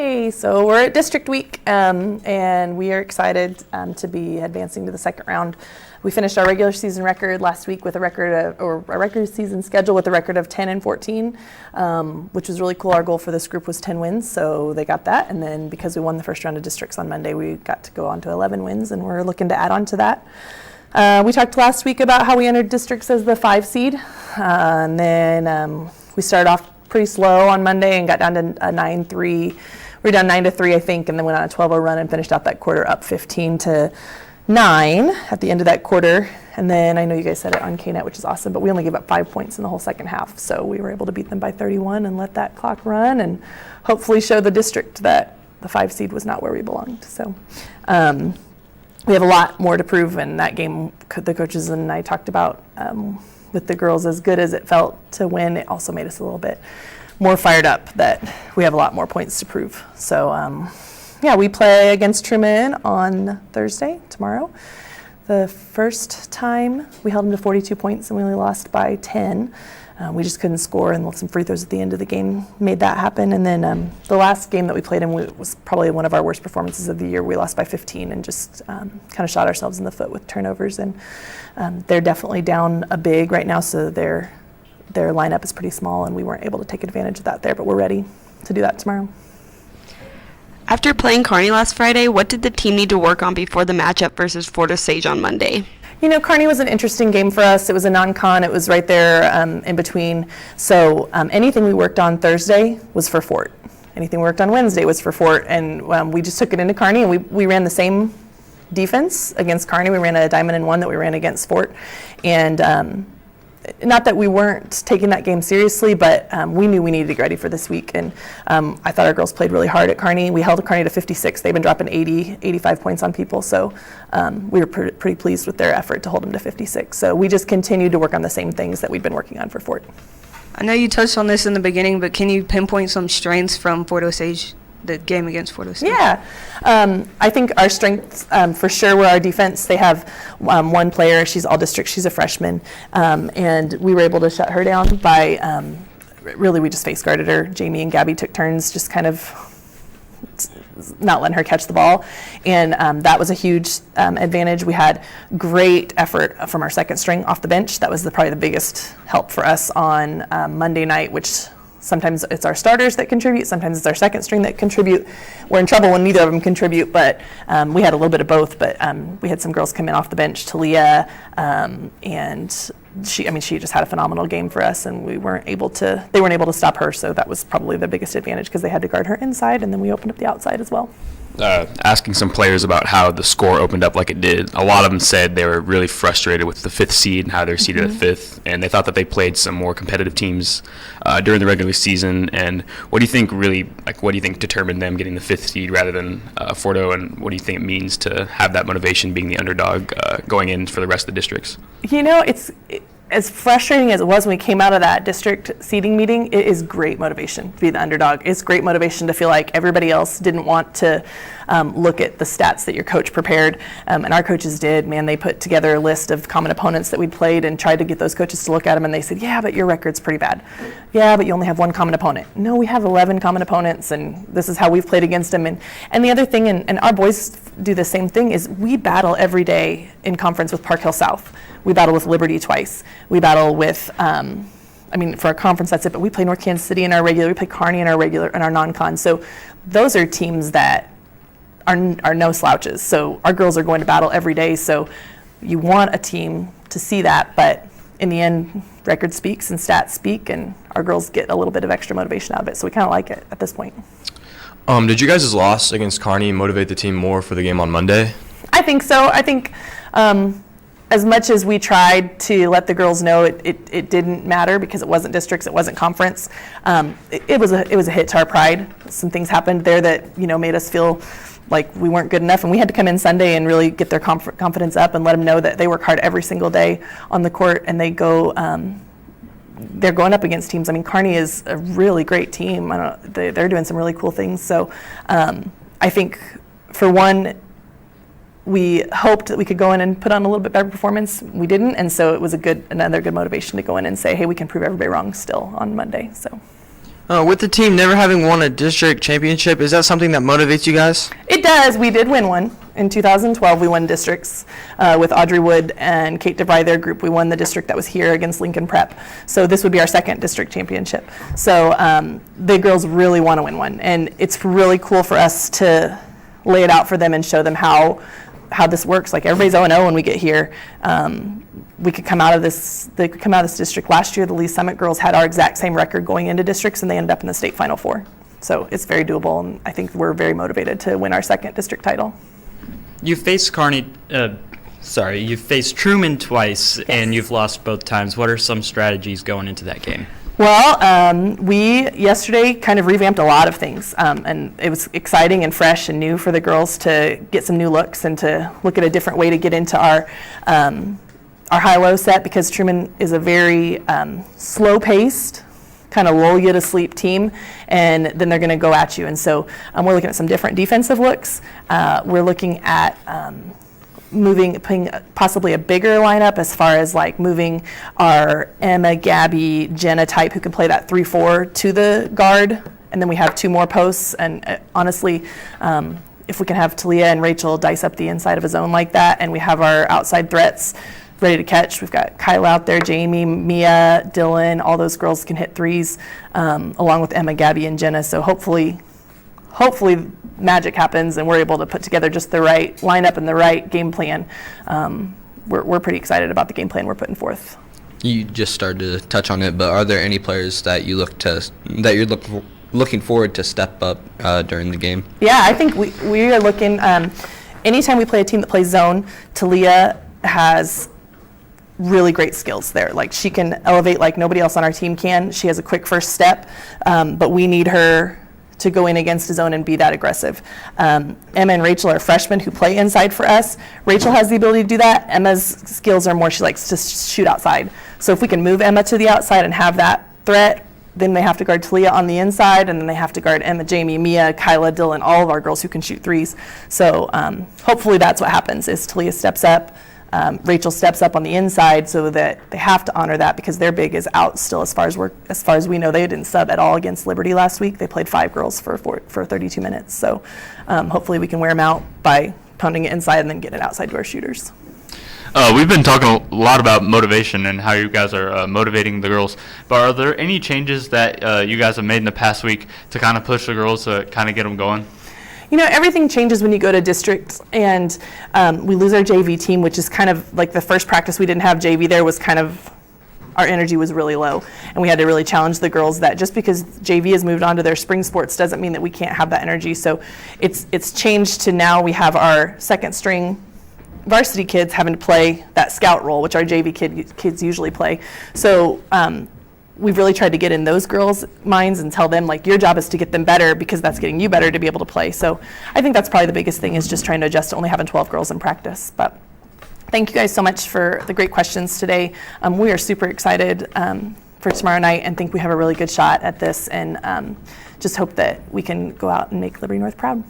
Hey, so we're at District Week, and we are excited to be advancing to the second round. We finished our regular season record last week with a regular season schedule with a record of 10 and 14, which was really cool. Our goal for this group was 10 wins, so they got that. And then because we won the first round of districts on Monday, we got to go on to 11 wins, and we're looking to add on to that. We talked last week about how we entered districts as the 5 seed, and then we started off pretty slow on Monday and got down to a 9-3. We were down 9-3, I think, and then went on a 12-0 run and finished out that quarter up 15-9 at the end of that quarter. And then I know you guys said it on KNET, which is awesome, but we only gave up 5 points in the whole second half. So we were able to beat them by 31 and let that clock run and hopefully show the district that the 5 seed was not where we belonged. So we have a lot more to prove in that game. The coaches and I talked about with the girls, as good as it felt to win, it also made us a little bit more fired up that we have a lot more points to prove. So yeah, we play against Truman on Thursday, tomorrow. The first time we held them to 42 points and we only lost by 10. We just couldn't score, and some free throws at the end of the game made that happen. And then the last game that we played in was probably one of our worst performances of the year. We lost by 15 and just kind of shot ourselves in the foot with turnovers. And they're definitely down a big right now, so their lineup is pretty small, and we weren't able to take advantage of that there, but we're ready to do that tomorrow. After playing Kearney last Friday, what did the team need to work on before the matchup versus Fort Osage on Monday? You know, Kearney was an interesting game for us. It was a non-con. It was right there in between. So anything we worked on Thursday was for Fort. Anything we worked on Wednesday was for Fort. And we just took it into Kearney, and we ran the same defense against Kearney. We ran a diamond and one that we ran against Fort. And not that we weren't taking that game seriously, but we knew we needed to get ready for this week. And I thought our girls played really hard at Kearney. We held Kearney to 56. They've been dropping 80, 85 points on people. So we were pretty pleased with their effort to hold them to 56. So we just continued to work on the same things that we'd been working on for Fort. I know you touched on this in the beginning, but can you pinpoint some strengths from Fort Osage, the game against Fort Osage? Yeah, I think our strengths for sure were our defense. They have one player, she's all district, she's a freshman, and we were able to shut her down by, really we just face guarded her. Jamie and Gabby took turns just kind of not letting her catch the ball, and that was a huge advantage. We had great effort from our second string off the bench. That was probably the biggest help for us on Monday night, which sometimes it's our starters that contribute, sometimes it's our second string that contribute. We're in trouble when neither of them contribute, but we had a little bit of both. But we had some girls come in off the bench, Talia, and she just had a phenomenal game for us, and they weren't able to stop her, so that was probably the biggest advantage because they had to guard her inside, and then we opened up the outside as well. Asking some players about how the score opened up like it did. A lot of them said they were really frustrated with the 5th seed and how they're seeded at 5th, and they thought that they played some more competitive teams during the regular season. And what do you think determined them getting the 5th seed rather than Fordo, and what do you think it means to have that motivation being the underdog going in for the rest of the districts? You know, as frustrating as it was when we came out of that district seeding meeting, it is great motivation to be the underdog. It's great motivation to feel like everybody else didn't want to look at the stats that your coach prepared, and our coaches did. Man, they put together a list of common opponents that we'd played and tried to get those coaches to look at them, and they said, yeah, but your record's pretty bad. Yeah, but you only have one common opponent. No, we have 11 common opponents, and this is how we've played against them. And the other thing, and our boys do the same thing, is we battle every day in conference with Park Hill South. We battle with Liberty twice. We battle with, for our conference, that's it, but we play North Kansas City in our regular, we play Kearney in our regular, and our non-con. So those are teams that are no slouches. So our girls are going to battle every day. So you want a team to see that, but in the end, record speaks and stats speak, and our girls get a little bit of extra motivation out of it. So we kind of like it at this point. Did you guys' loss against Kearney motivate the team more for the game on Monday? I think so. I think as much as we tried to let the girls know it didn't matter because it wasn't districts, it wasn't conference, it was a hit to our pride. Some things happened there that made us feel like we weren't good enough, and we had to come in Sunday and really get their confidence up and let them know that they work hard every single day on the court, and they're going up against teams. I mean, Kearney is a really great team. They're doing some really cool things. So I think, for one, we hoped that we could go in and put on a little bit better performance. We didn't, and so it was another good motivation to go in and say, hey, we can prove everybody wrong still on Monday. So With the team never having won a district championship, is that something that motivates you guys? It does. We did win one. In 2012, we won districts with Audrey Wood and Kate DeVry, their group. We won the district that was here against Lincoln Prep. So this would be our second district championship. So the girls really want to win one. And it's really cool for us to lay it out for them and show them how this works. Like everybody's 0-0 when we get here. We could come out of this. They could come out of this district last year. The Lee Summit girls had our exact same record going into districts, and they ended up in the state Final Four. So it's very doable, and I think we're very motivated to win our second district title. You faced you faced Truman twice, and you've lost both times. What are some strategies going into that game? Well, we yesterday kind of revamped a lot of things, and it was exciting and fresh and new for the girls to get some new looks and to look at a different way to get into our high-low set, because Truman is a very slow-paced, kind of lull you to sleep team, and then they're going to go at you. And so we're looking at some different defensive looks. We're looking at putting possibly a bigger lineup as far as like moving our Emma, Gabby, Jenna type who can play that 3-4 to the guard, and then we have two more posts. And honestly, if we can have Talia and Rachel dice up the inside of a zone like that, and we have our outside threats ready to catch. We've got Kyla out there, Jamie, Mia, Dylan, all those girls can hit threes, along with Emma, Gabby, and Jenna. So hopefully magic happens and we're able to put together just the right lineup and the right game plan. We're pretty excited about the game plan we're putting forth. You just started to touch on it, but are there any players that you're looking forward to step up during the game? Yeah, I think we are looking. Anytime we play a team that plays zone, Talia has really great skills there. Like, she can elevate like nobody else on our team can. She has a quick first step, but we need her to go in against a zone and be that aggressive. Emma and Rachel are freshmen who play inside for us. Rachel has the ability to do that. Emma's skills are more, she likes to shoot outside. So if we can move Emma to the outside and have that threat, then they have to guard Talia on the inside, and then they have to guard Emma, Jamie, Mia, Kyla, Dylan, all of our girls who can shoot threes. So hopefully that's what happens, is Talia steps up, Rachel steps up on the inside, so that they have to honor that, because their big is out still as far as we know. They didn't sub at all against Liberty last week. They played 5 girls for 32 minutes. So hopefully we can wear them out by pounding it inside and then getting it outside to our shooters. We've been talking a lot about motivation and how you guys are motivating the girls, but are there any changes that you guys have made in the past week to kind of push the girls to kind of get them going? You know, everything changes when you go to district, and we lose our JV team, which is kind of like the first practice we didn't have JV there was kind of, our energy was really low, and we had to really challenge the girls that just because JV has moved on to their spring sports doesn't mean that we can't have that energy. So it's changed to now we have our second string varsity kids having to play that scout role, which our JV kids usually play. So we've really tried to get in those girls' minds and tell them, like, your job is to get them better, because that's getting you better to be able to play. So I think that's probably the biggest thing, is just trying to adjust to only having 12 girls in practice. But thank you guys so much for the great questions today. We are super excited for tomorrow night and think we have a really good shot at this, and just hope that we can go out and make Liberty North proud.